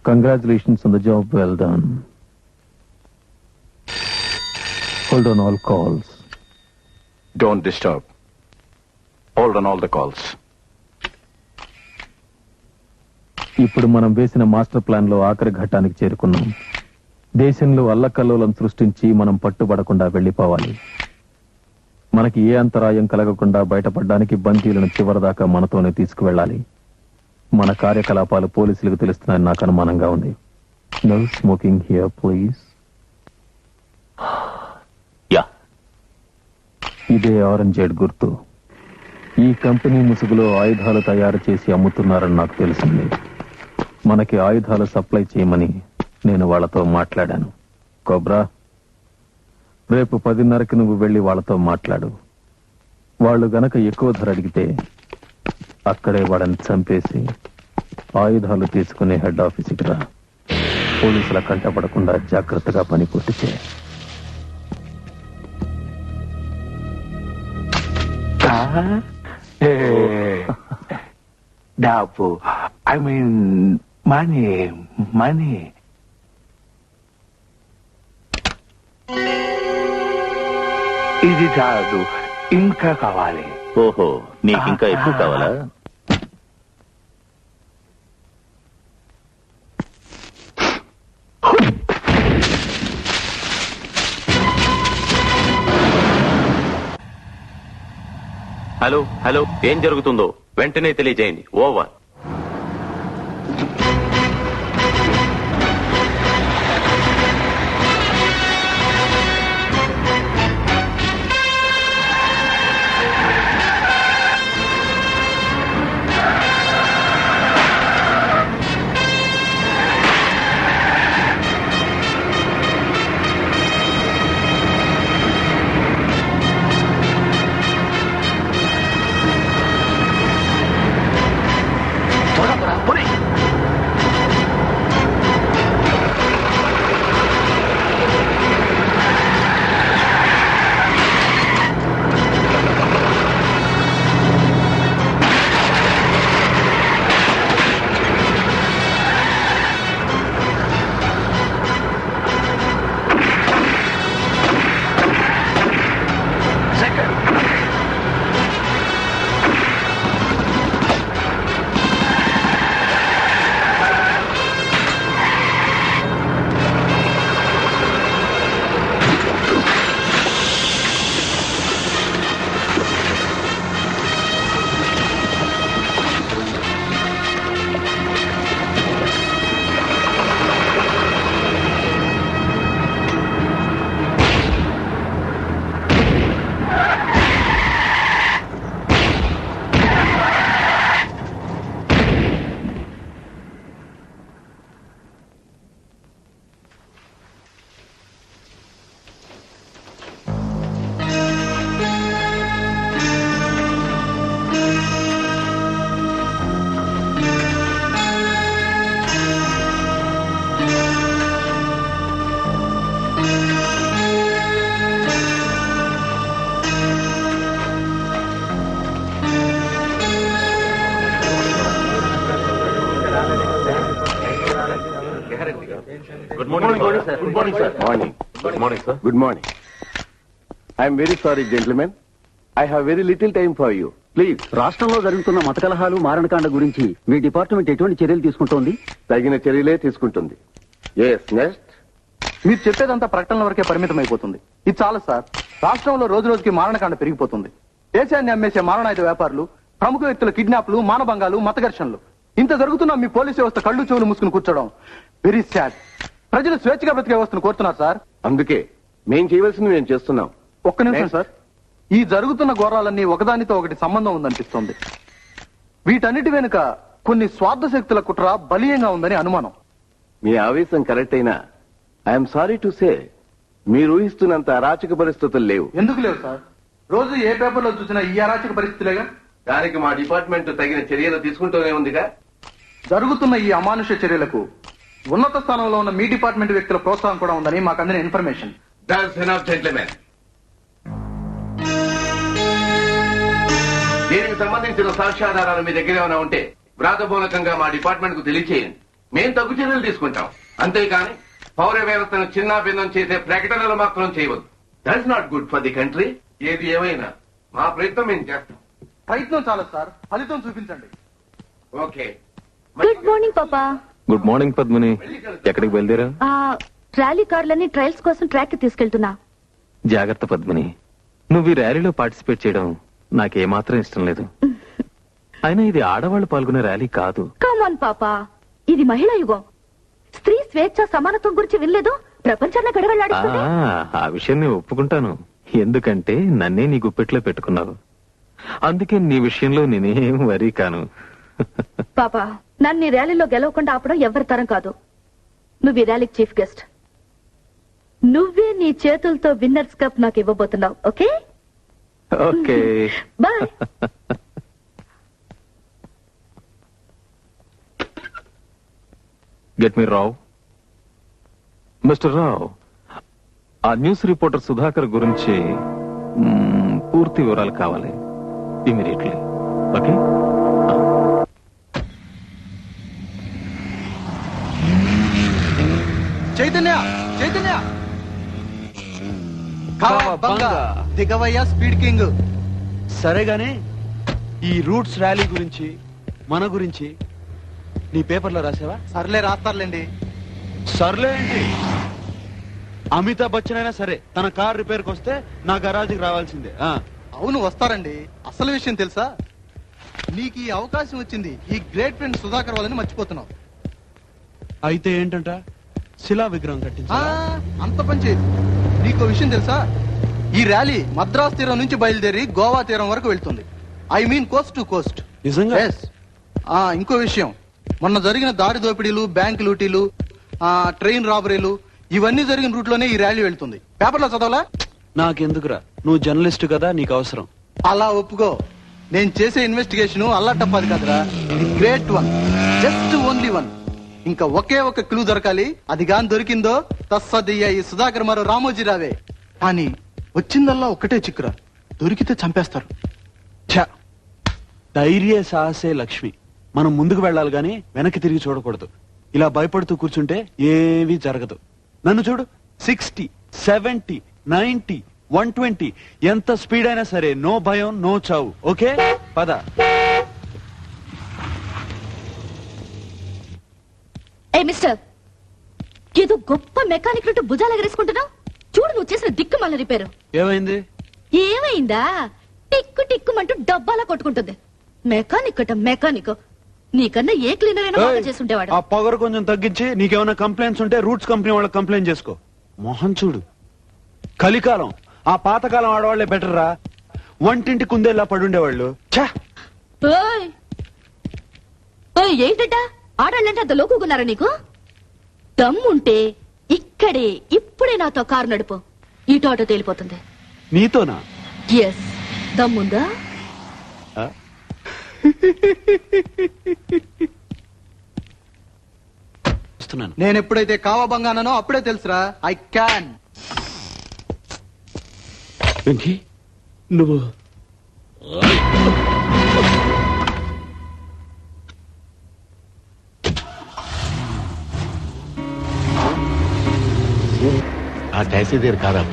Congratulations on the job well done. Hold on all calls. Don't disturb. Hold on all the calls. ఇప్పుడు మనం వేసిన master plan లో ఆఖరి ఘట్టానికి చేరుకున్నాం. దేశంలో అల్లకల్లోలం సృష్టించి మనం పట్టుబడకుండా వెళ్లిపోవాలి. మనకి ఏ అంతరాయం కలగకుండా బయటపడడానికి బందీలను చివరిదాకా మనతోనే తీసుకువెళ్ళాలి. మన కార్యకలాపాలు పోలీసులకు తెలుస్తున్నాయని నాకు అనుమానంగా ఉంది. No smoking here please. ఇదే ఆరెంజెడ్ గుర్తు. ఈ కంపెనీ ముసుగులో ఆయుధాలు తయారు చేసి అమ్ముతున్నారని నాకు తెలిసింది. మనకి ఆయుధాలు సప్లై చేయమని నేను వాళ్ళతో మాట్లాడాను. కోబ్రా, రేపు 10:30కి నువ్వు వెళ్లి వాళ్ళతో మాట్లాడు. వాళ్ళు గనక ఎక్కువ ధర అడిగితే అక్కడే వాళ్ళని చంపేసి ఆయుధాలు తీసుకునే హెడ్ ఆఫీసుకి రా. పోలీసుల కంటపడకుండా జాగ్రత్తగా పని పూర్తి చేయ. డబ్బు, ఐ మీన్ మనీ. ఇది చాలు, ఇంకా కావాలి. ఓహో, నీకింకా ఎక్కువ కావాలా? హలో హలో, ఏం జరుగుతుందో వెంటనే తెలియజేయండి. Over. Good morning. I am very sorry, gentlemen. I have very little time for you. Please. రాష్ట్రంలో జరుగుతున్న మత కలహాలు, మారణకాండ గురించి మీ డిపార్ట్మెంట్ ఎటువంటి చర్యలు తీసుకుంటోంది? తగిన చర్యలే తీసుకుంటుంది. Yes, next. మీరు చెప్పేదంతా ప్రకటనల వరకే పరిమితం అయిపోతుంది. ఇది చాలు సార్. రాష్ట్రంలో రోజు రోజుకి మారణకాండ పెరిగిపోతుంది. దేశాన్ని అమ్మేసే మారణాయుధ వ్యాపారులు, ప్రముఖ వ్యక్తుల కిడ్నాప్లు, మానభంగాలు, మత ఘర్షణలు ఇంత జరుగుతున్నా మీ పోలీసు వ్యవస్థ కళ్ళు చెవులు మూసుకుని కూర్చోవడం వెరీ సాడ్. ప్రజలు స్వేచ్ఛగా బ్రతికే వ్యవస్థను కోరుతున్నారు సార్. అందుకే మేం చేయవలసింది మేము చేస్తున్నాం. ఒక్క నిమిషం సార్. ఈ జరుగుతున్న ఘోరాలన్నీ ఒకదానితో ఒకటి సంబంధం ఉందనిపిస్తోంది. వీటన్నిటి వెనుక కొన్ని స్వార్థ శక్తుల కుట్ర బలీయంగా ఉందని అనుమానం. మీ ఆవేశం కరెక్ట్ అయినా ఐఎమ్ సారీ టు సే మీరు ఊహిస్తున్నంత అరాచక పరిస్థితులు లేవు. ఎందుకు లేవు సార్? రోజు ఏ పేపర్లో చూసినా ఈ అరాచక పరిస్థితులేగా. దానికి మా డిపార్ట్మెంట్ తగిన చర్యలు తీసుకుంటూనే ఉందిగా. జరుగుతున్న ఈ అమానుష్య చర్యలకు ఉన్నత స్థానంలో ఉన్న మీ డిపార్ట్మెంట్ వ్యక్తుల ప్రోత్సాహం కూడా ఉందని మాకు అందిన ఇన్ఫర్మేషన్. దీనికి సంబంధించిన సాక్ష్యాధారాలు మీ దగ్గర ఏమైనా ఉంటే వ్రాతపూర్వకంగా మా డిపార్ట్మెంట్ కు తెలియచేయండి. మేము తగ్గు చర్యలు తీసుకుంటాం. అంతేకాని పౌర వ్యవస్థను చిన్నాభిన్నం చేసే ప్రకటనలు మాత్రం చేయవద్దు. That's not good for the country. ఏది ఏమైనా మా ప్రయత్నం మేము చేస్తాం. ప్రయత్నం చాలు సార్, ఫలితం చూపించండి. ఓకే. గుడ్ మార్నింగ్ పాపా. Good morning Padmini. ఎక్కడికి బయలుదేరా? ర్యాలీ కార్లని ట్రయల్స్ కోసం ట్రాక్ కి తీసుకెళ్తున్నా. జాగ్రత్త పద్మిని, నువ్వు ఈ ర్యాలీలో పార్టిసిపేట్ చేయడం నాకేమాత్రం ఇష్టం లేదు. అయినా ఇది ఆడవాళ్లు పాల్గొనే ర్యాలీ కాదు. కమాన్ పాపా, ఇది మహిళా యుగం. స్త్రీ స్వేచ్ఛ సమానత్వం గురించి వినలేదు? ప్రపంచాన్ని గడవలాడుతుంది. ఆ విషయం నేను ఒప్పుకుంటాను. ఎందుకంటే నన్నే నీ గుప్పెట్లో పెట్టుకున్నావు. అందుకే నీ విషయంలో నేనేం వరీ కాను. పాపా, నన్ను ఈ ర్యాలీలో గెలవకుండా ఆపడం ఎవరి తరం కాదు. నువ్వు ఈ ర్యాలీకి చీఫ్ గెస్ట్. నువ్వే నీ చేతులతో విన్నర్స్ కప్ నాకు ఇవ్వబోతున్నావు. Okay okay, bye. Get me Rao. Mister Rao, ఆ న్యూస్ రిపోర్టర్ సుధాకర్ గురించి పూర్తి వివరాలు కావాలి ఇమీడియట్లీ. ఓకే? చైతన్య, చైతన్య, దిగవయ్యా స్పీడ్ కింగ్. సరే గాని ఈ రూట్స్ ర్యాలీ గురించి మన గురించి నీ పేపర్లో రాసావా? సర్లే, రాస్తారులేండి. సర్లే ఏంటి, అమితాబ్ బచ్చన్ అయినా సరే తన కార్ రిపేర్కి వస్తే నా గరాజ్కి రావాల్సిందే. అవును, వస్తారండి. అసలు విషయం తెలుసా? నీకు ఈ అవకాశం వచ్చింది ఈ గ్రేట్ ఫ్రెండ్ సుధాకర్ వాళ్ళని మర్చిపోతున్నావు. అయితే ఏంటంట, శిలా విగ్రహం కట్టించా? అంత పని చేయదు. నీకో విషయం తెలుసా? ఈ ర్యాలీ మద్రాస్ తీరం నుంచి బయలుదేరి గోవా తీరం వరకు వెళ్తుంది. I mean Coast to Coast. నిజంగా? ఇంకో విషయం, మొన్న జరిగిన దారి దోపిడీలు, బ్యాంక్ లూటీలు, ట్రైన్ రాబరీలు ఇవన్నీ జరిగిన రూట్ లోనే ఈ ర్యాలీ వెళ్తుంది. పేపర్లో చదవలా? నాకెందుకురా, నువ్వు జర్నలిస్ట్ కదా, నీకు అవసరం. అలా ఒప్పుకో. నేను చేసే ఇన్వెస్టిగేషన్ అల్లాటప్పది కాదురా, great one, just only one. ఇంకా ఒకే ఒక క్లూ దొరకాలి. అది గాని దొరికిందో తస్సదియ్య ఈ సుధాకర్ మరో రామోజీ రావే. కానీ వచ్చిందల్లా ఒక్కటే చిక్కురా, దొరికితే చంపేస్తారు. ఛ, ధైర్య సాహసే లక్ష్మి. మనం ముందుకు వెళ్ళాలి గాని వెనక్కి తిరిగి చూడకూడదు. ఇలా భయపడుతూ కూర్చుంటే ఏమీ జరగదు. నన్ను చూడు, 60, 70, 90, 120 ఎంత స్పీడ్ అయినా సరే నో భయం, నో చావు. ఓకే, పద. ఏ మిస్టర్, ఏదో గొప్ప మెకానిక్ రుట్టు భుజాలు ఎగరేసుకుంటున్నావు. చూడు, నువ్వు చేసిన దిక్కు మళ్ళీ రిపేరు. ఏమైంది? ఏమైందా? టిక్కు టిక్కుమంటూ డబ్బాలా కొట్టుకుంటుంది. మెకానిక్ అట మెకానిక్. నీకన్నా ఏ క్లీనర్ అయినా బాగా చేసుంటేవాడు. ఆ పొగరు కొంచెం తగ్గించి నీకేమైనా కంప్లైంట్స్ ఉంటే రూట్స్ కంపెనీ వాళ్ళకి కంప్లైంట్ చేసుకో. మొహం చూడు, కలికాలం. ఆ పాతకాలం ఆడవాళ్లే బెటర్ రా. వంటింటి కుందేలా పడుండేవాళ్ళు. ఏంటట ఆడాళ్ళంటే అంత లోకున్నారా నీకు? దమ్ముంటే ఇక్కడే ఇప్పుడే నాతో కారు నడుపు. ఇటు ఆటో తేలిపోతుంది. నీతోనా? ఎస్, దమ్ముందా? నేను ఎప్పుడైతే కావబంగానో అప్పుడే తెలుసురా, ఐ క్యాన్. వెంకీ, నువ్వు कैसे देर खा रहा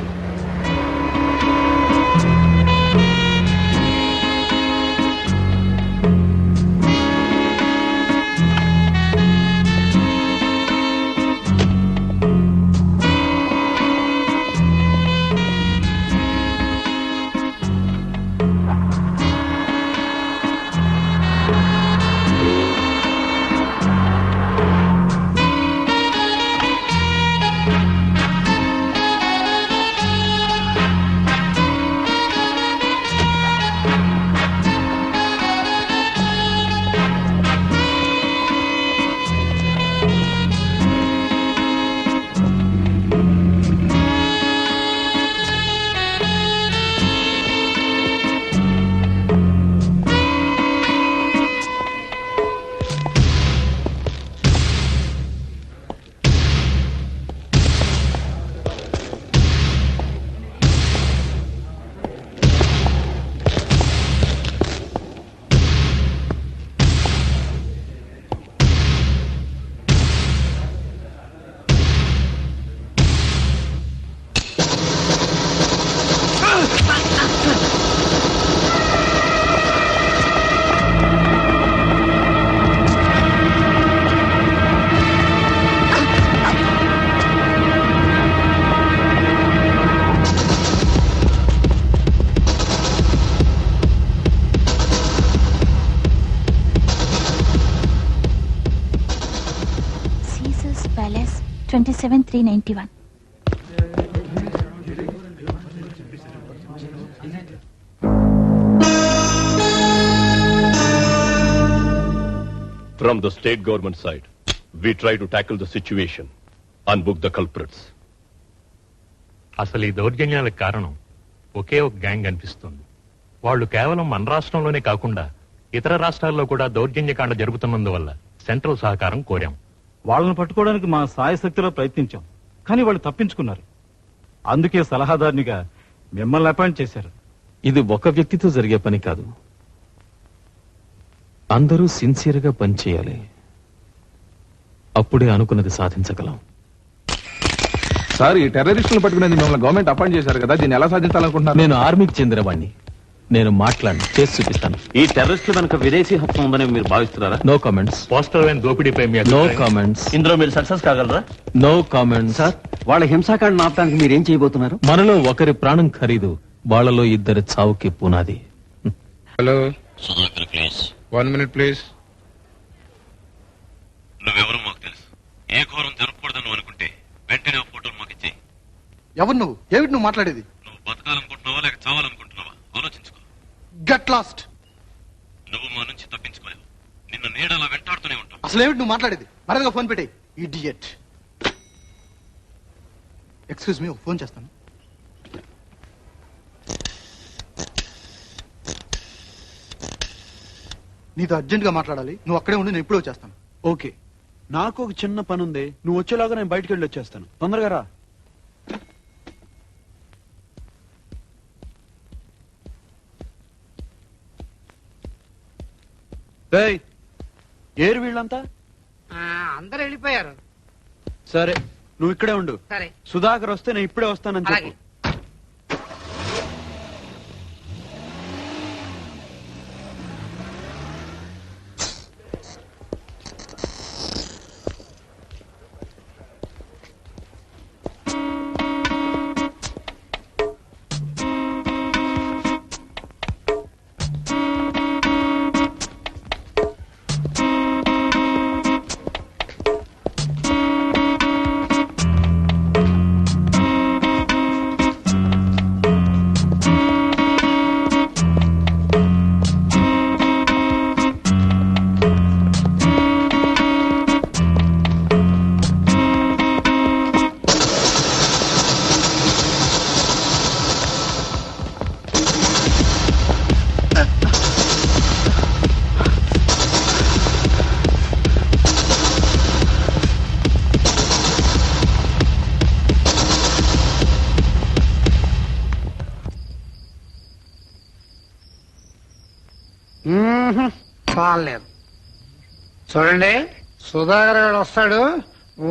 Palace, 27,391. From the state government side, we try to tackle the situation and book the culprits. అసలు ఈ దౌర్జన్యాలకు కారణం ఒకే ఒక గ్యాంగ్ అనిపిస్తుంది. వాళ్ళు కేవలం మన రాష్ట్రంలోనే కాకుండా ఇతర రాష్ట్రాల్లో కూడా దౌర్జన్యకాండ జరుగుతున్నందువల్ల సెంట్రల్ సహకారం కోరాం. వాళ్ళని పట్టుకోవడానికి మా సాయశక్తిలో ప్రయత్నించాం, కానీ వాళ్ళు తప్పించుకున్నారు. అందుకే సలహాదారునిగా మిమ్మల్ని అపాయింట్ చేశారు. ఇది ఒక వ్యక్తితో జరిగే పని కాదు. అందరూ సిన్సియర్గా పనిచేయాలి. అప్పుడే అనుకున్నది సాధించగలం. సార్, ఈ టెర్రరిస్టులను పట్టుకునేది మిమ్మల్ని గవర్నమెంట్ అపాయింట్ చేశారు కదా, దీన్ని ఎలా సాధించాలనుకుంటున్నారు? నేను ఆర్మీకి చెందినవాడిని. నేను మాట్లాడి చేసి చూపిస్తాను. ఈ టెర్రరిస్టుల వెనుక విదేశీ హస్తం ఉందని మీరు భావిస్తున్నారా? No comments. పోస్టల్ వ్యాన్ దోపిడీపై నో కామెంట్స్. ఇందులో మీరు సక్సెస్ కాగలరా? No comments. సార్, వాళ్ళ హింసాకాండ ఆపడానికి మీరేం చేయబోతున్నారు? మనలో ఒకరి ప్రాణం ఖరీదు, వాళ్ళలో ఇద్దరి చావుకి పునాది. Hello, Sudhakar please. 1 minute please. నువ్వెవరో మాకు తెలుసు. ఏ ఘోరం జరగకూడదని అనుకుంటే వెంటనే ఫోటోలు మాకు ఇచ్చేయి. ఎవరు నువ్వు? ఏమిటి నువ్వు మాట్లాడేది? నువ్వు బతకాలనుకుంటున్నావా లేక చావాలనుకుంటున్నావా? ఆలోచించుకో. Get lost. నువ్వు మా నుంచి తప్పించుకోలేవు. నిన్ను నీడలా వెంటాడుతూనే ఉంటావు. అసలు ఏమిటి నువ్వు మాట్లాడేది? మరదగా ఫోన్ పెట్టే. ఇడియట్. ఎక్స్క్యూజ్ మీ, ఫోన్ చేస్తాను. నీతో అర్జెంట్ గా మాట్లాడాలి. నువ్వు అక్కడే ఉండి, నేను ఇప్పుడే వచ్చేస్తాను. ఓకే, నాకు ఒక చిన్న పని ఉంది. నువ్వు వచ్చేలాగా నేను బయటికి వెళ్ళి వచ్చేస్తాను. తొందరగా రా. ఏరు వీళ్ళంతా? అందరు వెళ్ళిపోయారు. సరే, నువ్వు ఇక్కడే ఉండు. సరే. సుధాకర్ వస్తే నేను ఇప్పుడే వస్తానని చెప్పు. చాలేదు. చూడండి, సుధాకర్ గారు వస్తాడు,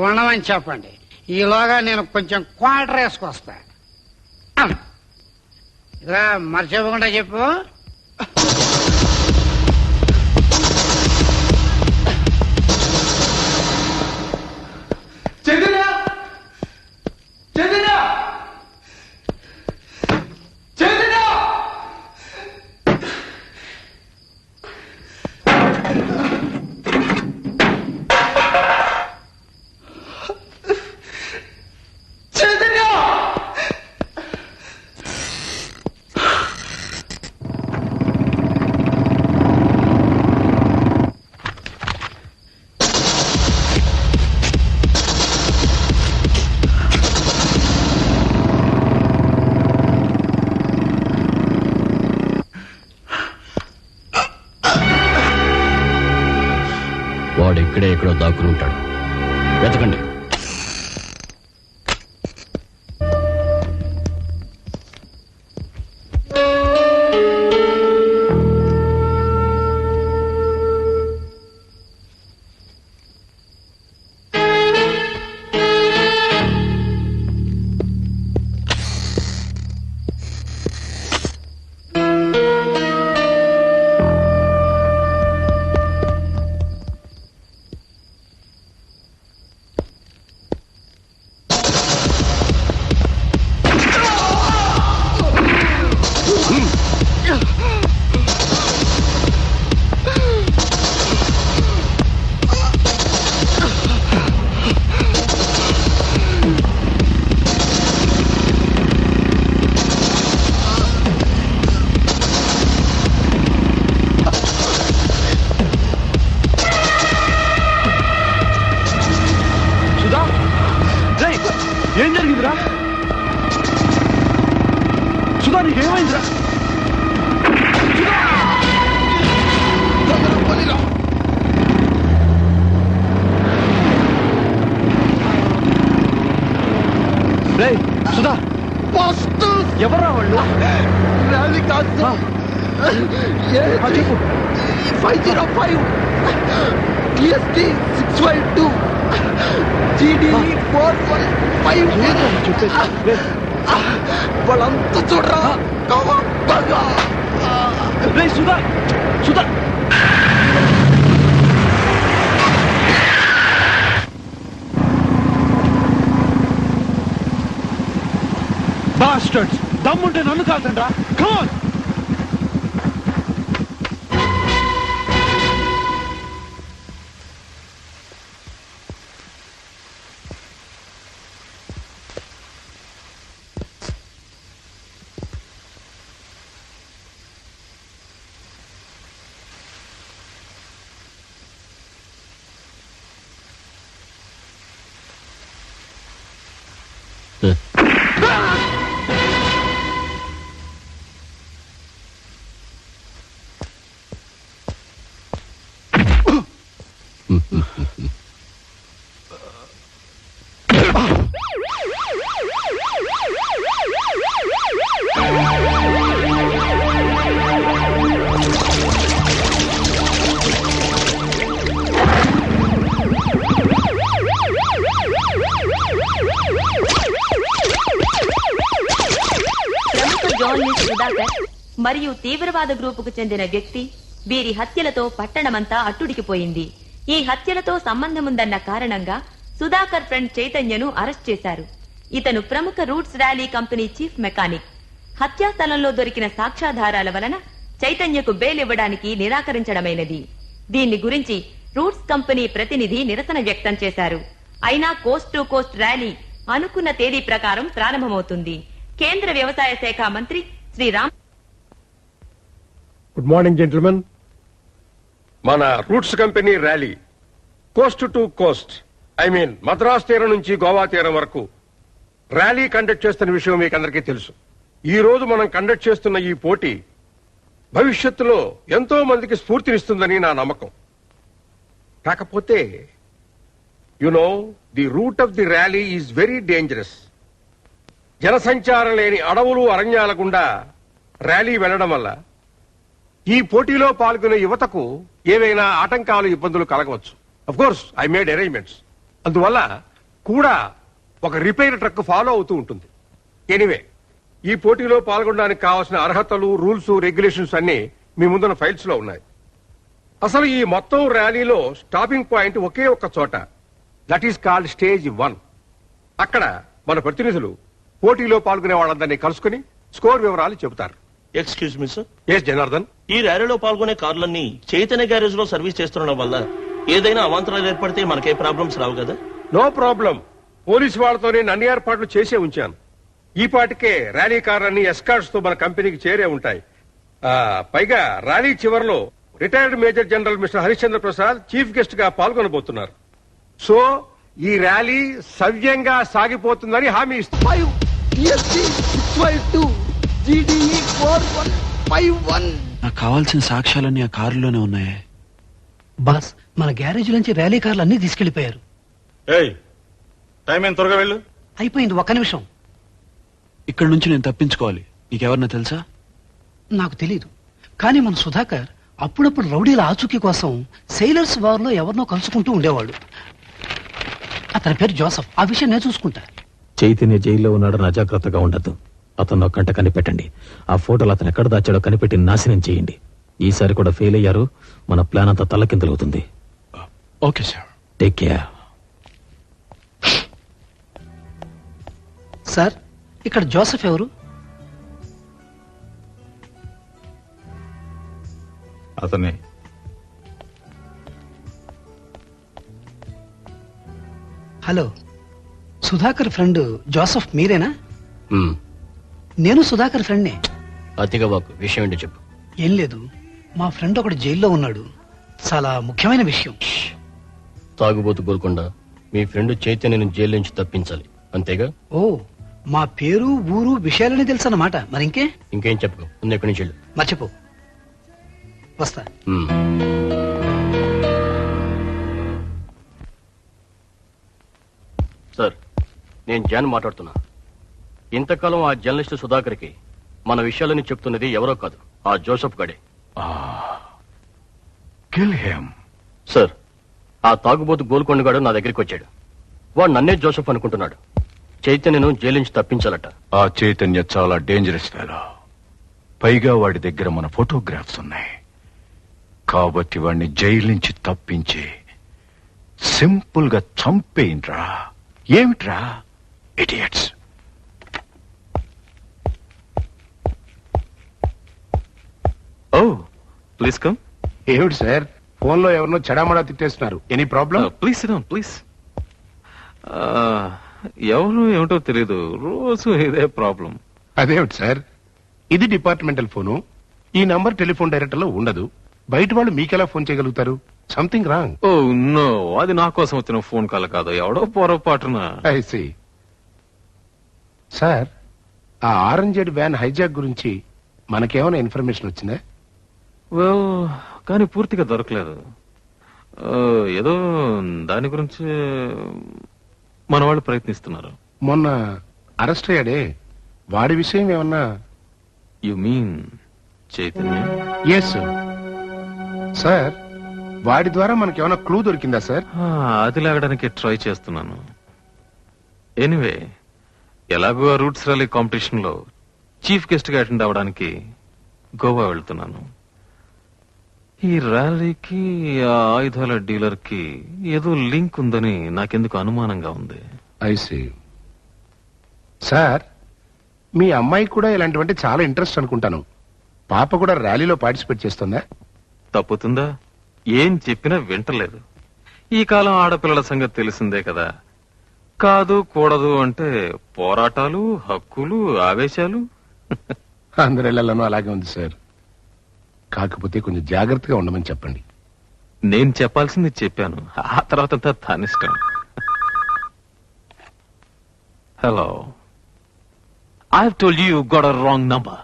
ఉండమని చెప్పండి. ఈలోగా నేను కొంచెం క్వార్టర్ వేసుకొస్తా. ఇలా మర్చిపోకుండా చెప్పు. వాడు ఇక్కడే ఎక్కడో దాక్కుని ఉంటాడు. వెతకండి. ఏం జరిగిందిరా? సుధా నీకేమైందిరా? సుధా ఎవరా వాళ్ళు? ర్యాలీ కాదు చెప్పు. 505 TST 652 GDE 415 వాళ్ళంతా చూడరా. సుధా సుధా బాస్టర్డ్స్, దమ్ముంటే నన్ను కాల్చండ్రా. Come on. మరియు తీవ్రవాద గ్రూపుకు చెందిన వ్యక్తి వీరి హత్యలతో పట్టణమంతా అట్టుడికిపోయింది. ఈ హత్యలతో సంబంధముందన్న కారణంగా సుధాకర్ ఫ్రెండ్ చైతన్యను అరెస్ట్ చేశారు. ఇతను ప్రముఖ roots rally company chief mechanic. హత్యా స్థలంలో దొరికిన సాక్ష్యాధారాల వలన చైతన్యకు బెయిల్ ఇవ్వడానికి నిరాకరించడమైనది. దీన్ని గురించి రూట్స్ కంపెనీ ప్రతినిధి నిరసన వ్యక్తం చేశారు. అయినా కోస్ట్ టు కోస్ట్ ర్యాలీ అనుకున్న తేదీ ప్రకారం ప్రారంభమవుతుంది. కేంద్ర వ్యవసాయ శాఖ మంత్రి శ్రీరామ్. Good morning gentlemen. మన roots company rally coast to coast, Madras తీరం నుంచి గోవా తీరం వరకు ర్యాలీ కండక్ట్ చేస్తున్న విషయం మీకు అందరికీ తెలుసు. ఈ రోజు మనం కండక్ట్ చేస్తున్న ఈ పోటీ భవిష్యత్తులో ఎంతో మందికి స్ఫూర్తినిస్తుందని నా నమ్మకం. కాకపోతే the route of the rally is very dangerous. జనసంచారం లేని అడవులు అరణ్యాల గుండా ర్యాలీ వెళ్లడం వల్ల ఈ పోటీలో పాల్గొనే యువతకు ఏవైనా ఆటంకాలు, ఇబ్బందులు కలగవచ్చు. Of course I made arrangements. అందువల్ల కూడా ఒక రిపేర్ ట్రక్ ఫాలో అవుతూ ఉంటుంది. ఎనీవే, ఈ పోటీలో పాల్గొనడానికి కావాల్సిన అర్హతలు, రూల్స్, రెగ్యులేషన్స్ అన్ని మీ ముందున్న ఫైల్స్ లో ఉన్నాయి. అసలు ఈ మొత్తం ర్యాలీలో స్టాపింగ్ పాయింట్ ఒకే ఒక్క చోట, దట్ ఈస్ కాల్డ్ స్టేజ్ 1. అక్కడ మన ప్రతినిధులు పోటీలో పాల్గొనే వాళ్ళందరినీ కలుసుకుని స్కోర్ వివరాలు చెబుతారు. Excuse me sir. Yes Janardhan. ఈ ర్యాలీలో పాల్గొనే కార్లన్నీ చైతన్య గ్యారేజ్ లో సర్వీస్ చేస్తుండడం వల్ల ఏదైనా అవాంతరాలు ఏర్పడితే మనకే ప్రాబ్లమ్స్ రావు కదా? No problem. పోలీసు వాళ్ళతోనే అన్ని ఏర్పాట్లు చేసే ఉంచాను. ఈ పాటికే ర్యాలీ కార్లన్నీ ఎస్కార్ట్స్ తో మన కంపెనీకి చేరే ఉంటాయి. పైగా ర్యాలీ చివరిలో retired major general mister Harishchandra Prasad chief guest గా పాల్గొనబోతున్నారు. సో ఈ ర్యాలీ సవ్యంగా సాగిపోతుందని హామీ ఇస్తున్నారు. నాకు కావాల్సిన సాక్ష్యాలన్నీ ఆ కారులోనే ఉన్నాయి. బాస్, మన గ్యారేజ్ నుంచి ర్యాలీ కార్లు అన్ని తీసుకెళ్లిపోయారు. టైం ఏం, త్వరగా వెళ్ళు. అయిపోయింది, ఒక్క నిమిషం. ఇక్కడ నుంచి నేను తప్పించుకోవాలి. నీకెవరన్నా తెలుసా? నాకు తెలీదు, కానీ మన సుధాకర్ అప్పుడప్పుడు రౌడీల ఆచూకీ కోసం సెయిలర్స్ వార్ లో ఎవరినో కలుసుకుంటూ ఉండేవాడు. అతని పేరు జోసఫ్. ఆ విషయం నేను చూసుకుంటా. చైతన్య జైల్లో ఉన్నాడని అజాగ్రత్తగా ఉండద్దు. అతను ఒక కంట కనిపెట్టండి. ఆ ఫోటోలు అతను ఎక్కడ దాచాడో కనిపెట్టి నాశనం చేయండి. ఈసారి కూడా ఫెయిల్ అయ్యారు, మన ప్లాన్ అంతా తలకిందులవుతుంది. Okay sir. Take care. Sir, ఇక్కడ జోసఫ్ ఎవరు? అతనే. హలో, సుధాకర్ ఫ్రెండ్ జోసఫ్ మీరేనా? నేను సుధాకర్ ఫ్రెండ్నే. అతిగా వాకు విషయం ఏంటో చెప్పు. ఏం లేదు, మా ఫ్రెండ్ ఒకడు జైల్లో ఉన్నాడు. చాలా ముఖ్యమైన విషయం. తాగుబోతు కోరుకుండా మీ ఫ్రెండ్ చైతన్యని జైలు నుంచి తప్పించాలి. అంతేగా? ఓ, మా పేరు ఊరు విషయాలని తెలుసు అన్నమాట. మరి ఇంకేం చెప్పుకో, ముందు ఎక్కడి నుంచి వెళ్ళు. మర్చిపో. వస్తా. సార్, నేను జాన్ మాట్లాడుతున్నా. ఇంతకాలం ఆ జర్నలిస్ట్ సుధాకర్కి మన విషయాలని చెప్తున్నది ఎవరో కాదు, ఆ జోసఫ్ గడే. సార్, ఆ తాగుబోతు గోల్కొండగాడు నా దగ్గరికి వచ్చాడు. వాడు నన్నే జోసఫ్ అనుకుంటున్నాడు. చైతన్యను జైలు నుంచి తప్పించాలట. ఆ చైతన్య చాలా డేంజరస్ ఫెలో. పైగా వాడి దగ్గర మన ఫోటోగ్రాఫ్స్ ఉన్నాయి. కాబట్టి వాడిని జైలు నుంచి తప్పించి సింపుల్ గా చంపేయండ్రా. ఏమిట్రా ఇడియట్స్. Oh, please come. ఏమిటి సార్, ఫోన్ లో ఎవరినో చెడామడా తిట్టేస్తున్నారు. Any problem? Please please. ఎవరు ఏమిటో తెలీదు, రోజు ఇదే ప్రాబ్లం. అదేమిటి సార్, ఇది డిపార్ట్మెంటల్ ఫోను. ఈ నంబర్ టెలిఫోన్ డైరెక్టర్ లో ఉండదు. బయట వాళ్ళు మీకెలా ఫోన్ చేయగలుగుతారు? Something wrong. ఓ నో, అది నా కోసం వచ్చిన ఫోన్ కాల్ కాదు, ఎవడో పొరపాటున. I see. సార్, ఆ ఆరెంజెడ్ వ్యాన్ హైజాక్ గురించి మనకేమైనా ఇన్ఫర్మేషన్ వచ్చిందా? వెల్, కానీ పూర్తిగా దొరకలేదు. ఏదో దాని గురించి మన వాళ్ళు ప్రయత్నిస్తున్నారు. మొన్న అరెస్ట్ అయ్యాడే, వాడి విషయం ఏమన్నా? You mean Chaitanya? Yes sir. వాడి ద్వారా మనకేమైనా క్లూ దొరికిందా సార్? అది లాగడానికి ట్రై చేస్తున్నాను. ఎనీవే, ఎలాగో రూట్స్ ర్యాలీ కాంపిటీషన్ లో చీఫ్ గెస్ట్ గా అటెండ్ అవడానికి గోవా వెళ్తున్నాను. ఈ ర్యాలీకి ఆ ఆయుధాల డీలర్ కి ఏదో లింక్ ఉందని నాకెందుకు అనుమానంగా ఉంది. I see. సార్, మీ అమ్మాయి కూడా ఇలాంటివంటే చాలా ఇంట్రెస్ట్ అనుకుంటాను. పాప కూడా ర్యాలీలో పార్టిసిపేట్ చేస్తుందా? తప్పుతుందా? ఏం చెప్పినా వింటలేదు. ఈ కాలం ఆడపిల్లల సంగతి తెలిసిందే కదా. కాదు కూడదు అంటే పోరాటాలు, హక్కులు, ఆవేశాలు. అందరిళ్లలోనూ అలాగే ఉంది సార్. కాకపోతే కొంచెం జాగ్రత్తగా ఉండమని చెప్పండి. నేను చెప్పాల్సింది చెప్పాను, ఆ తర్వాత తానిష్టం. Hello, I have told you got a wrong number.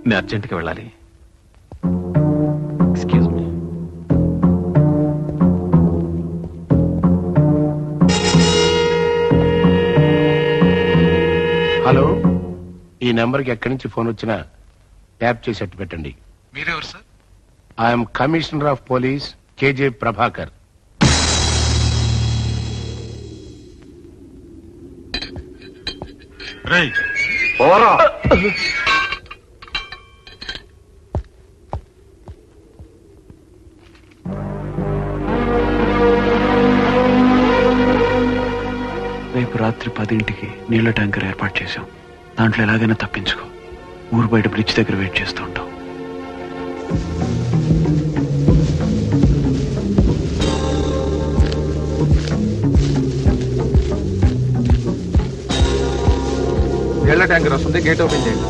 నేను అర్జెంట్గా వెళ్ళాలి. Excuse me. హలో, ఈ నెంబర్కి ఎక్కడి నుంచి ఫోన్ వచ్చినా ట్యాప్ చేసేట్టు పెట్టండి. మీరెవరు sir? I'm commissioner of police KJ Prabhakar. రేపు రాత్రి 10ంటికి నీళ్ల ట్యాంకర్ ఏర్పాటు చేశాం. దాంట్లో ఎలాగైనా తప్పించుకో. ఊరు బయట బ్రిడ్జ్ దగ్గర వెయిట్ చేస్తూ ఉంటాం. నీళ్ల ట్యాంకర్ వస్తుంది, గేట్ ఓపెన్ చేయండి.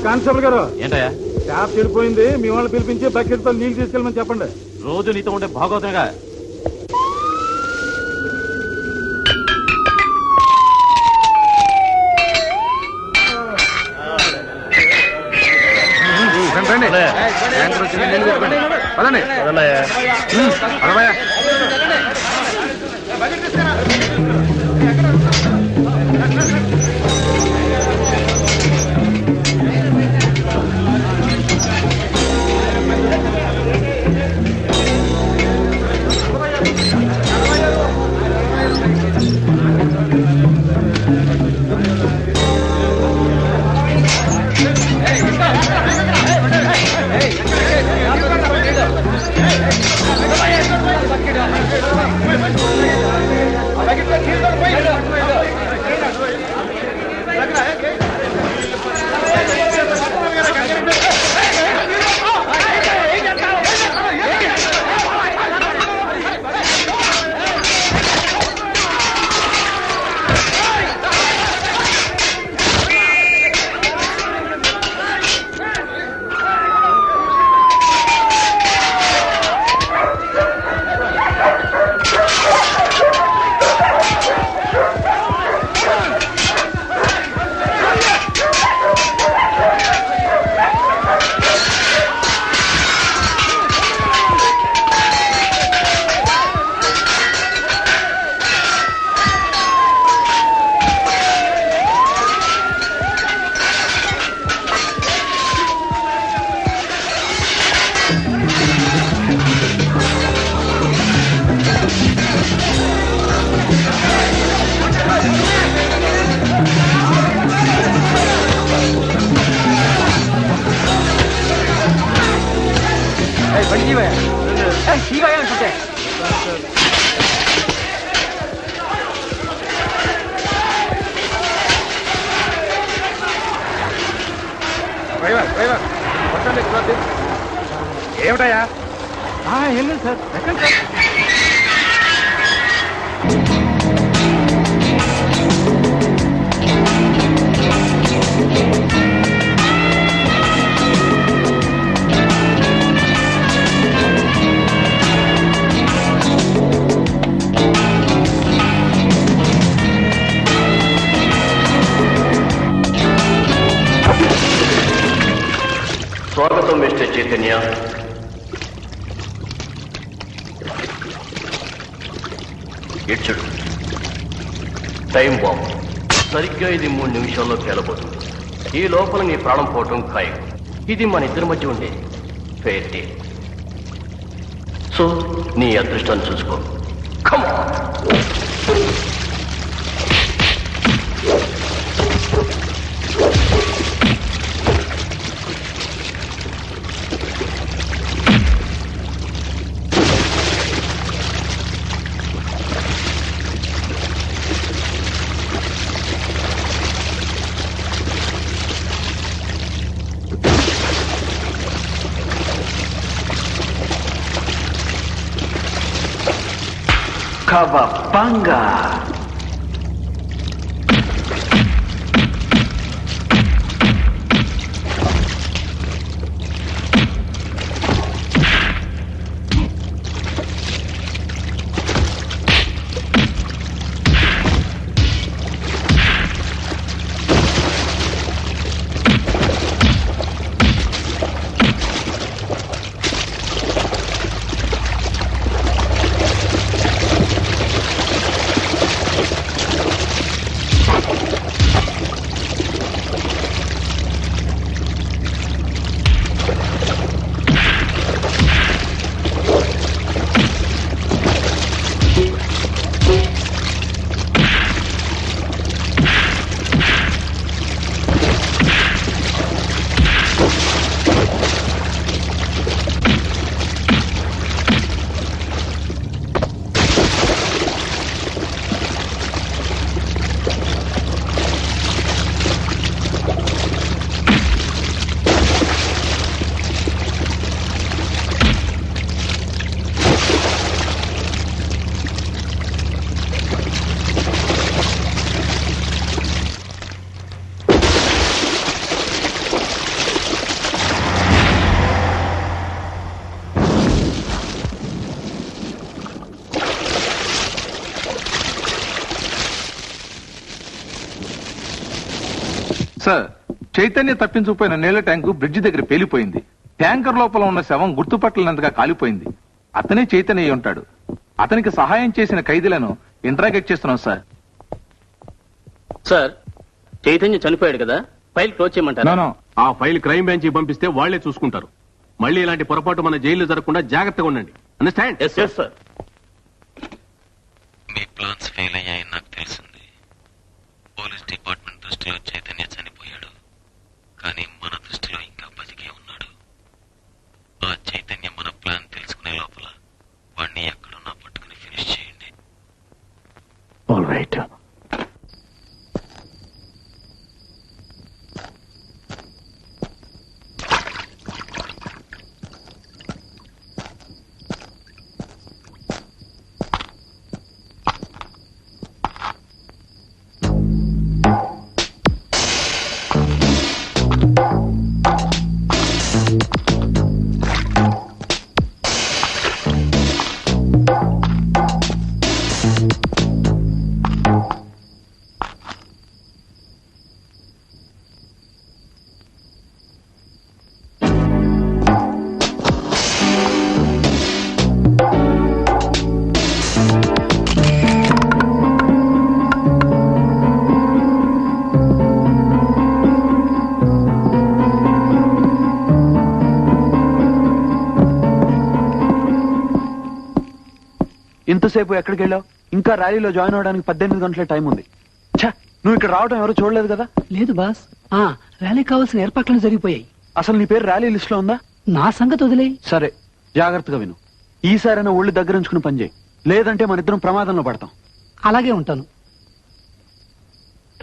కానిస్టేబుల్ గారు, ఏంటయ్యా? ట్యాప్ చెడిపోయింది. మీ వాళ్ళని పిలిపించి బకెట్ తో నీళ్ళు తీసుకెళ్ళమని చెప్పండి. రోజు నీతో ఉండే భాగవతంగా. ట్యాంకర్ వచ్చింది, నీళ్ళు తెచ్చుకోండి. పదండి. పదవయ్యా. Hey! అంటుంటే ఏమిటయా? ఏం లేదు సార్, ఎక్కండి సార్. స్వాగతం మిస్టర్ చైతన్య. ఇచ్చుడు టైం బాంబ్ సరిగ్గా ఇది 3 నిమిషాల్లో పేలబోతుంది. ఈ లోపల నీ ప్రాణం పోవటం ఖాయం. ఇది మన ఇద్దరి మధ్య ఉండే ఫెయిర్ డే. సో నీ అదృష్టాన్ని చూసుకో. Come on. Kawabanga. Sir, Chaitanya తప్పించుకుపోయిన నీళ్ల ట్యాంకు బ్రిడ్జి దగ్గర పేలిపోయింది. ట్యాంకర్ లోపల ఉన్న శవం గుర్తుపట్టలేనంతగా కాలిపోయింది. అతనే చైతన్య అయి ఉంటాడు. అతనికి సహాయం చేసిన ఖైదీలను ఇంట్రాగేట్ చేస్తున్నాం సార్. సార్, చైతన్య చనిపోయాడు కదా, ఫైల్ క్లోజ్ చేయమంటారా? ఆ ఫైల్ క్రైమ్ బ్రాంచ్ పంపిస్తే వాళ్లే చూసుకుంటారు. మళ్ళీ ఇలాంటి పొరపాటు మన జైల్లో జరగకుండా జాగ్రత్తగా ఉండండి. అండర్స్టాండ్? Yes sir. మీ ప్లాన్స్ ఫెయిల్ అయ్యాయని నాకు తెలిసింది. పోలీస్ డిపార్ట్మెంట్ దృష్టిలో చైతన్య చనిపోయాడు, కానీ మన దృష్టిలో ఇంకా బతికే ఉన్నాడు. ఆ చైతన్య మన ప్లాన్ తెలుసుకునే లోపల వాడిని ఎక్కడున్నా పట్టుకుని ఫినిష్ చేయండి. All right. ఇంతసేపు ఎక్కడికి వెళ్ళావు? ఇంకా ర్యాలీలో జాయిన్ అవడానికి 18 గంటల టైం ఉంది. నువ్వు ఇక్కడ రావడం ఎవరు చూడలేదు కదా? లేదు బాస్, ర్యాలీ కావాల్సిన ఏర్పాట్లను జరిగిపోయాయి. అసలు నీ పేరు ర్యాలీ లిస్ట్ లో ఉందా? నా సంగతి వదిలే. సరే, జాగ్రత్తగా విను. ఈసారైనా ఒళ్ళు దగ్గర ఉంచుకుని పనిచేయి, లేదంటే మన ఇద్దరం ప్రమాదంలో పడతాం. అలాగే ఉంటాను.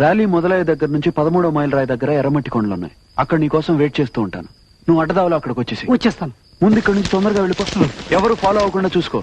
ర్యాలీ మొదలయ్యే దగ్గర నుంచి 13వ మైల్ రాయి దగ్గర ఎర్రమట్టి కొండలు ఉన్నాయి. అక్కడ నీ కోసం వెయిట్ చేస్తూ ఉంటాను. నువ్వు అడ్డదావులో అక్కడికి వచ్చేస్తాను. ముందు ఇక్కడ నుంచి తొందరగా వెళ్ళిపో. ఎవరు ఫాలో అవ్వకుండా చూసుకో.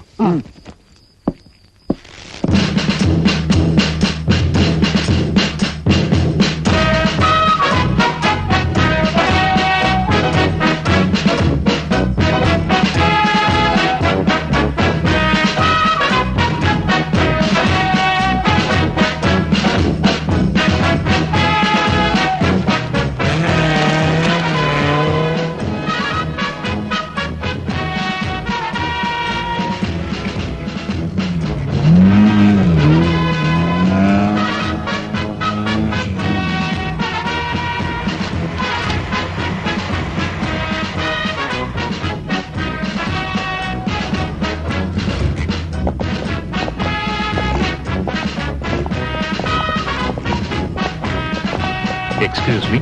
ఎక్స్క్యూజ్ మీ,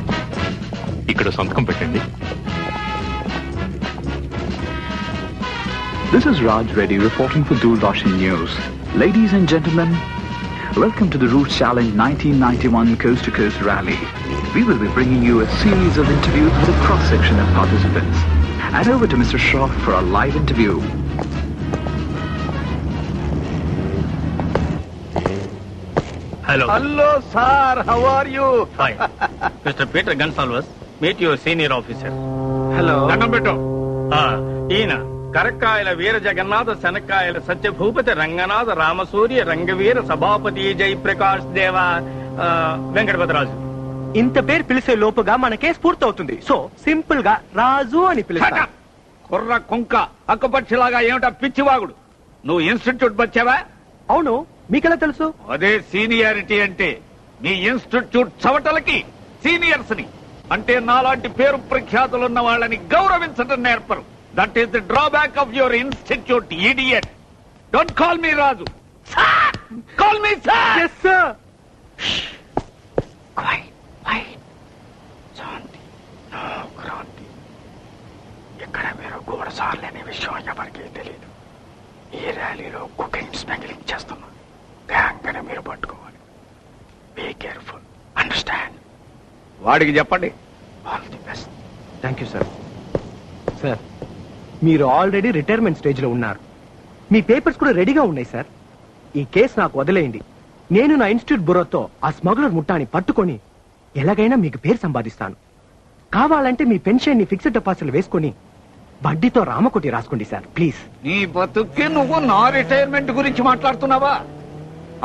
ఇక్కడ సంతకం పెట్టండి. This is Raj Reddy reporting for Doordarshan News. Ladies and gentlemen, welcome to the Route Challenge 1991 Coast to Coast Rally. We will be bringing you a series of interviews with a cross-section of participants. And over to Mr. Shroff for a live interview. Hello. Hello, sir. How are you? Fine. Mr. Peter Gonsalves, meet your senior officer. Hello. దండం పెట్టు. ఈయన కరక్కాయల వీర జగన్నాథ శనక్కాయల సత్యభూపతి రంగనాథ రామసూర్య రంగవీర సభాపతి జయప్రకాష్ దేవ వెంకటపతిరాజు. ఇంత పేరు పిలిచే లోపుగా మన కేసు పూర్తవుతుంది. సో సింపుల్ గా రాజు అని పిలుస్తా. కుర్ర కుంక అక్కపక్షిలాగా ఏమిటా పిచ్చివాగుడు. నువ్వు ఇన్స్టిట్యూట్ వచ్చావా? అవును, మీకెలా తెలుసు? అదే సీనియారిటీ అంటే. మీ ఇన్స్టిట్యూట్ చవటలకి సీనియర్స్ ని అంటే నాలాంటి పేరు ప్రఖ్యాతులున్న వాళ్ళని గౌరవించడం నేర్పరు. That is the drawback of your institute, idiot. Don't call me Raju, call me sir. Yes sir. Shanti, no Kranti. ఇక్కడ మీరు గోడసార్లు అనే విషయం ఎవరికీ తెలియదు. ఈ ర్యాలీలో కుకింగ్ స్మగ్లింగ్ చేస్తున్నా గ్యాంగ్ అని మీరు పట్టుకోవాలి. Be careful, understand? వాడికి చెప్పండి. All the best. Thank you sir. Sir, మీరు ఆల్రెడీ రిటైర్మెంట్ స్టేజ్ లో ఉన్నారు. మీ పేపర్స్ కూడా రెడీగా ఉన్నాయి సార్. ఈ కేసు నాకు వదిలేయండి. నేను నా ఇన్స్టిట్యూట్ బురోతో ఆ స్మగ్లర్ ముఠాని పట్టుకొని ఎలాగైనా మీకు పేరు సంపాదిస్తాను. కావాలంటే మీ పెన్షన్ ని ఫిక్స్డ్ డిపాజిట్లు వేసుకొని వడ్డీతో రామకోటి రాసుకోండి సార్, ప్లీజ్. నీ బతుక్కి నువ్వు నా రిటైర్మెంట్ గురించి మాట్లాడుతున్నావా?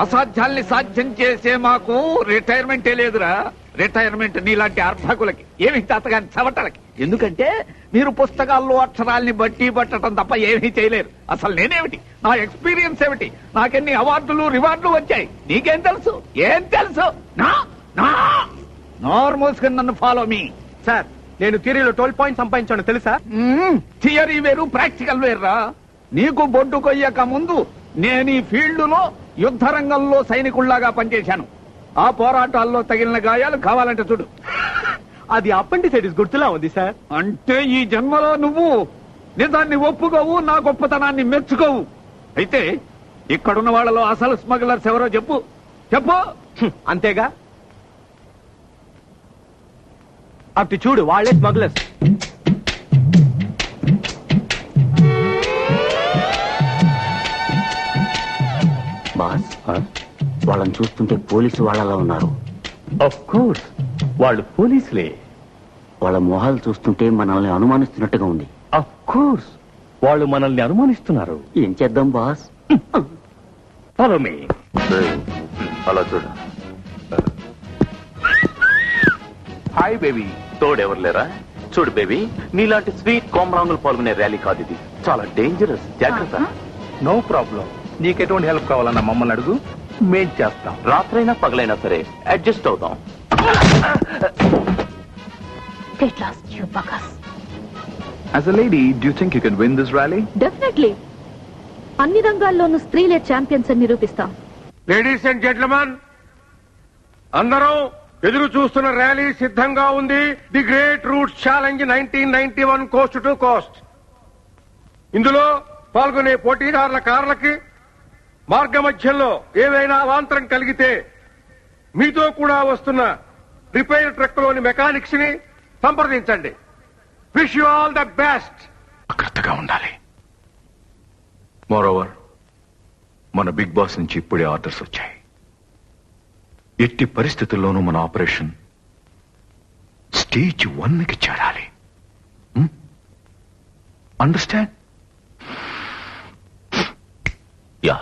అసాధ్యాల్ని సాధ్యం చేసే మాకు రిటైర్మెంటే లేదురా. రిటైర్మెంట్ నీలాంటి అర్భకులకి, ఏమి తాతగాని చవటలకి. ఎందుకంటే మీరు పుస్తకాల్లో అక్షరాల్ని బట్టి పట్టడం తప్ప ఏమీ చేయలేరు. అసలు నేనేమిటి, నా ఎక్స్పీరియన్స్ ఏమిటి, నాకెన్ని అవార్డులు రివార్డులు వచ్చాయి నీకేం తెలుసు? ఏం తెలుసు? నార్మల్స్ నన్ను ఫాలో మీ. సార్, నేను థియరీలో 12 పాయింట్స్ సంపాదించాను తెలుసా? థియరీ వేరు, ప్రాక్టికల్ వేర్రా. నీకు బొడ్డు కొయ్యక ముందు నేను ఈ ఫీల్డ్ లో యుద్ధ రంగంలో సైనికుల్లాగా పనిచేశాను. ఆ పోరాటాల్లో తగిలిన గాయాలు కావాలంటే చూడు. అది అపెండిసైటిస్ గుర్తులా ఉంది సార్. అంటే ఈ జన్మలో నువ్వు నిజాన్ని ఒప్పుకోవు, నా గొప్పతనాన్ని మెచ్చుకోవు. అయితే ఇక్కడున్న వాళ్ళలో అసలు స్మగ్లర్స్ ఎవరో చెప్పు. చెప్పు. అంతేగా, అటు చూడు, వాళ్ళే స్మగ్లర్స్. బాస్, వాళ్ళని చూస్తుంటే పోలీసు వాళ్ళలా ఉన్నారు. ఆఫ్ కోర్స్, వాళ్ళు పోలీసులే. వాళ్ళ మొహాలు చూస్తుంటే మనల్ని అనుమానిస్తున్నట్టుగా ఉంది. ఆఫ్ కోర్స్, వాళ్ళు మనల్ని అనుమానిస్తున్నారు. ఏం చేద్దాం బాస్? Follow me. అలా చూడు. Hi baby. తోడెవరు లేరా? చూడు బేబీ, నీలాంటి స్వీట్ కోమరాంగులు పాల్గొనే ర్యాలీ కాదు ఇది. చాలా డేంజరస్, జాగ్రత్త. No problem. నీకెటువంటి హెల్ప్ కావాలన్నా మమ్మల్ని అడుగు, మేం చేస్తాం. రాత్రైనా పగలైనా సరే అడ్జస్ట్ అవుతాం. As a lady, do you think you can win this rally? Definitely. అన్ని రంగాల్లోనూ స్త్రీలే ఛాంపియన్స్ అని నిరూపిస్తాం. లేడీస్ అండ్ జెంట్లమెన్, అందరూ ఎదురు చూస్తున్న ర్యాలీ సిద్ధంగా ఉంది. The great route challenge 1991 coast to coast. ఇందులో పాల్గొనే పోటీదారుల కార్లకి మార్గ మధ్యంలో ఏవైనా అవాంతరం కలిగితే మీతో కూడా వస్తున్న రిపేర్ ట్రక్ లోని మెకానిక్స్ ని సంప్రదించండి. Wish you all the best. జాగ్రత్తగా ఉండాలి. మోరోవర్, మన బిగ్ బాస్ నుంచి ఇప్పుడే ఆర్డర్స్ వచ్చాయి. ఎట్టి పరిస్థితుల్లోనూ మన ఆపరేషన్ స్టేజ్ 1కి చేరాలి. అండర్స్టాండ్? యా.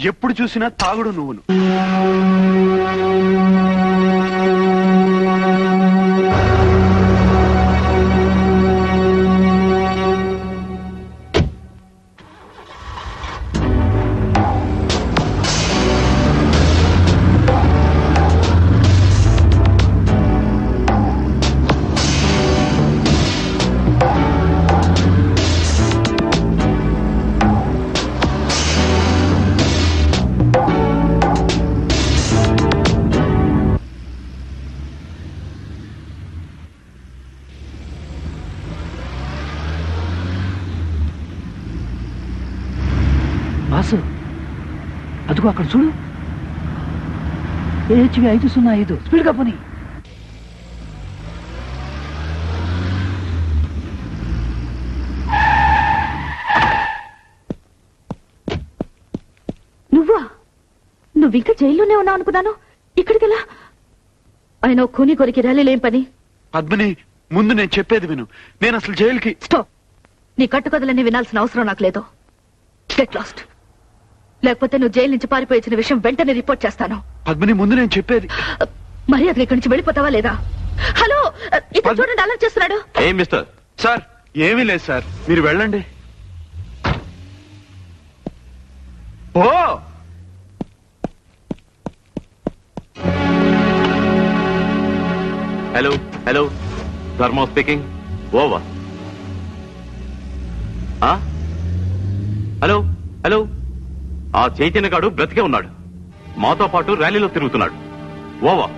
ఎప్పుడు చూసినా తాగుడు నువ్వును. బాసు, అదిగో అక్కడ చూడు. AHV 505 స్పీడ్గా పోనీ. నువ్వా? నువ్వింకా జైల్లోనే ఉన్నావు అనుకున్నాను. ఇక్కడికెలా? ఆయన కూని కొరికి ర్యాలీలేం పని? పద్మిని, ముందు నేను చెప్పేది విను. నేను అసలు జైలుకి... స్టాప్. నీ కట్టుకథలన్నీ వినాల్సిన అవసరం నాకు లేదు. Get lost. లేకపోతే నువ్వు జైలు నుంచి పారిపోయించిన విషయం వెంటనే రిపోర్ట్ చేస్తాను. పద్మిని, ముందు నేను చెప్పేది... మర్యాదగా ఇక్కడి నుంచి వెళ్ళిపోతావా లేదా? హలో, ఇక్కడ చూడండి, అలా చేస్తున్నాడు. ఏం మిస్టర్? సార్, ఏమీ లేదు సార్, మీరు వెళ్ళండి. ఓ హలో హలో, ధర్మ స్పీకింగ్. ఓవర్. హలో హలో, ఆ చైతన్య గాడు బ్రతికే ఉన్నాడు. మాతో పాటు ర్యాలీలో తిరుగుతున్నాడు. ఓవర్.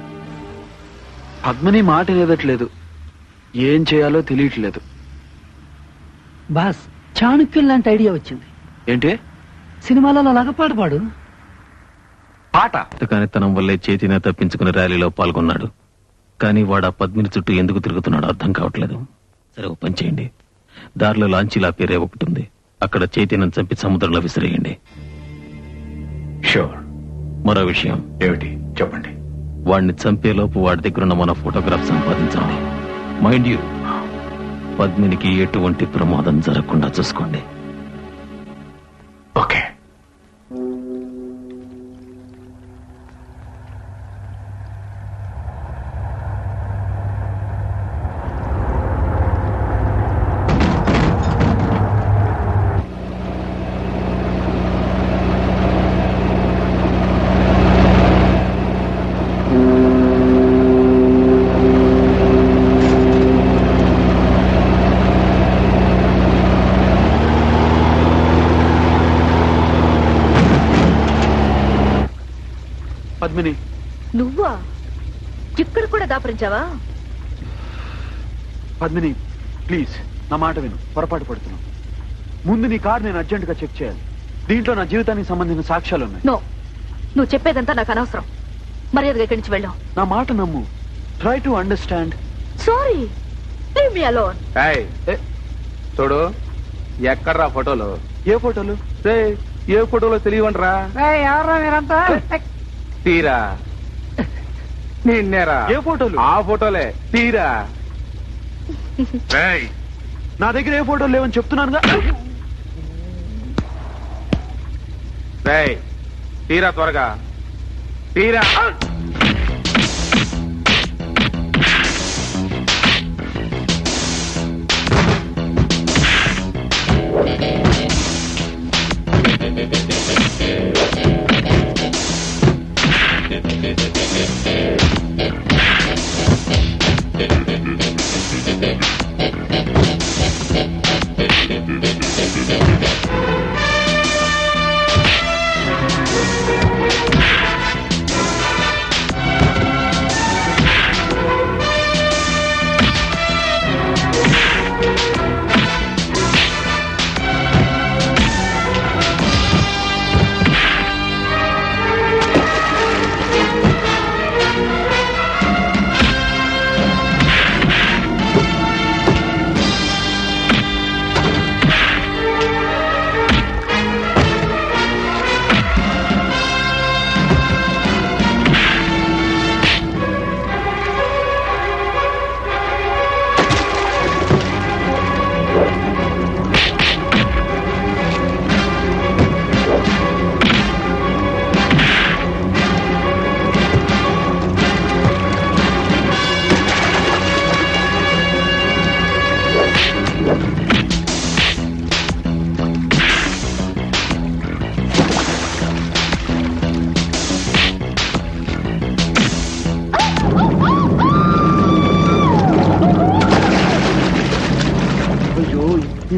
పద్మిని మాట లేదట్లేదు. ఏం చేయాలో తెలియట్లేదు. బాస్, చాణక్యం లాంటి ఐడియా వచ్చింది. ఏంటి? సినిమాలలో లాగా పాట పాడు. పాట? కానితనం వల్లే చైతన్య తప్పించుకుని ర్యాలీలో పాల్గొన్నాడు. కానీ వాడు ఆ పద్మిని చుట్టూ ఎందుకు తిరుగుతున్నాడో అర్థం కావట్లేదు. సరే, ఓ పని చేయండి. దారిలో లాంచీలా పేరే ఒకటి ఉంది. అక్కడ చైతన్యం చంపి సముద్రంలో విసిరేయండి. షూర్. మరో విషయం. ఏమిటి? చెప్పండి. వాడిని చంపేలోపు వాడి దగ్గరున్న మన ఫోటోగ్రాఫ్ సంపాదించండి. మైండ్ యూ, పద్మినికి ఎటువంటి ప్రమాదం జరగకుండా చూసుకోండి. ఓకే. పద్మిని, నువ్వా? ఇక్కడ కూడా దాపరించావా? పద్మిని ప్లీజ్, నా మాట విను. పొరపాటు పడుతున్నావు. ముందు నీ కార్ నేను అర్జెంటుగా చెక్ చేయాలి. దీంట్లో నా జీవితానికి సంబంధించిన సాక్ష్యాలు ఉన్నాయి. నో, నువ్వు చెప్పేదంతా నాకు అనవసరం. మర్యాదగా ఇక్కడి నుంచి వెళ్ళావు. నా మాట నమ్ము. Try to understand. Sorry, leave me alone. చూడు, ఎక్కడ్రా ఫోటోలు? ఏ ఫోటోలు? ఏ ఫోటోలో తెలియవంటరా? ఎవరా మీరంతా? తీరా. నిన్నేరా? ఏ ఫోటోలు? ఆ ఫోటోలే. తీరా. నా దగ్గర ఏ ఫోటోలు లేవని చెప్తున్నానుగా. రేయ్, తీరా త్వరగా తీరా.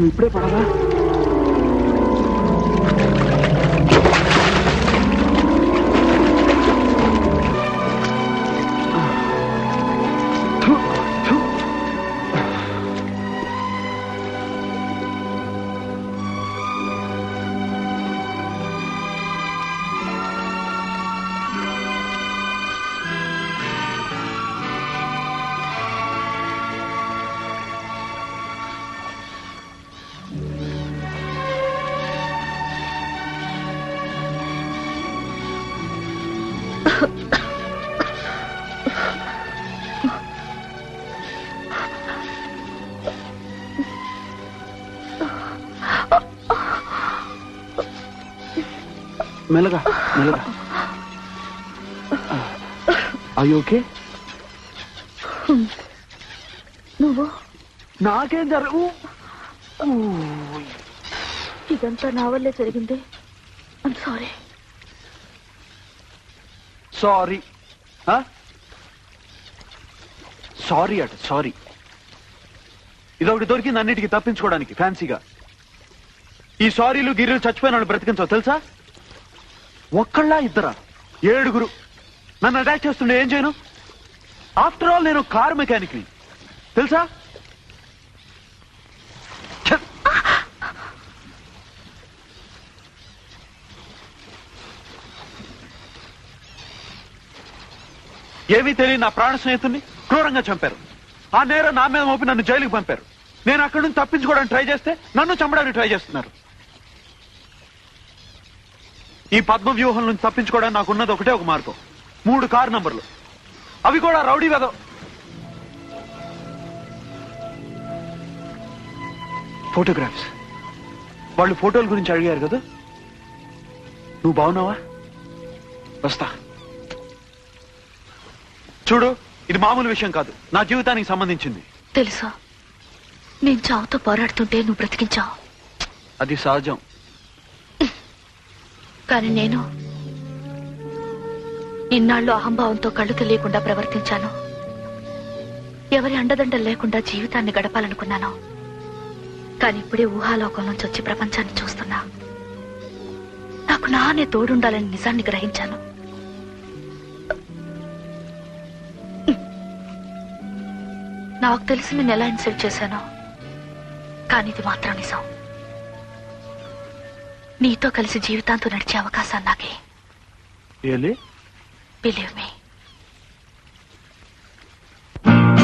ఇప్పుడే పడవా? మెల్లగా మెల్లగా. అయ్యి ఓకే? నువ్వు నాకేం జరగవు. ఇదంతా నా వల్లే జరిగింది. I'm sorry. సారీ సారీ అట సారీ. ఇదొకటి దొరికింది అన్నిటికీ తప్పించుకోవడానికి ఫ్యాన్సీగా. ఈ సారీలు గిర్రెలు చచ్చిపోయిన వాళ్ళు బ్రతికించవు తెలుసా? ఒక్కళ్ళ ఇద్దరా? 7 నన్ను అటాక్ చేస్తుండే ఏం చేయను? ఆఫ్టర్ ఆల్ నేను కారు మెకానిక్ ని తెలుసా? ఏమీ తెలియని నా ప్రాణ స్నేహితుడిని క్రూరంగా చంపారు. ఆ నేరం నా మీద మోపి నన్ను జైలుకి పంపారు. నేను అక్కడి నుంచి తప్పించుకోవడానికి ట్రై చేస్తే నన్ను చంపడానికి ట్రై చేస్తున్నారు. ఈ పద్మ వ్యూహం నుంచి తప్పించుకోవడానికి నాకున్నది ఒకటే ఒక మార్గం. 3 కారు నంబర్లు, అవి కూడా రౌడీ వెద. ఫోటోగ్రాఫ్స్. వాళ్ళు ఫోటోల గురించి అడిగారు కదా. నువ్వు బాగున్నావా? వస్తా. చూడు, ఇది మామూలు విషయం కాదు, నా జీవితానికి సంబంధించింది. తెలుసా, నేను చావుతో పోరాడుతుంటే నువ్వు బ్రతికించావు. అది సహజం. కానీ నేను ఇన్నాళ్ళు అహంభావంతో కళ్ళు తెలియకుండా ప్రవర్తించాను. ఎవరి అండదండలు లేకుండా జీవితాన్ని గడపాలనుకున్నాను. కానీ ఇప్పుడే ఊహాలోకం నుంచి వచ్చి ప్రపంచాన్ని చూస్తున్నా. నాకు నానే తోడుండాలని నిజాన్ని గ్రహించాను. నాకు తెలిసి నేను ఎలా ఇన్సల్ట్ చేశానో, కానీ ఇది మాత్రం నిజం. నీతో కలిసి జీవితాంతో నడిచే అవకాశాన్ని నాకే. Really? Believe me.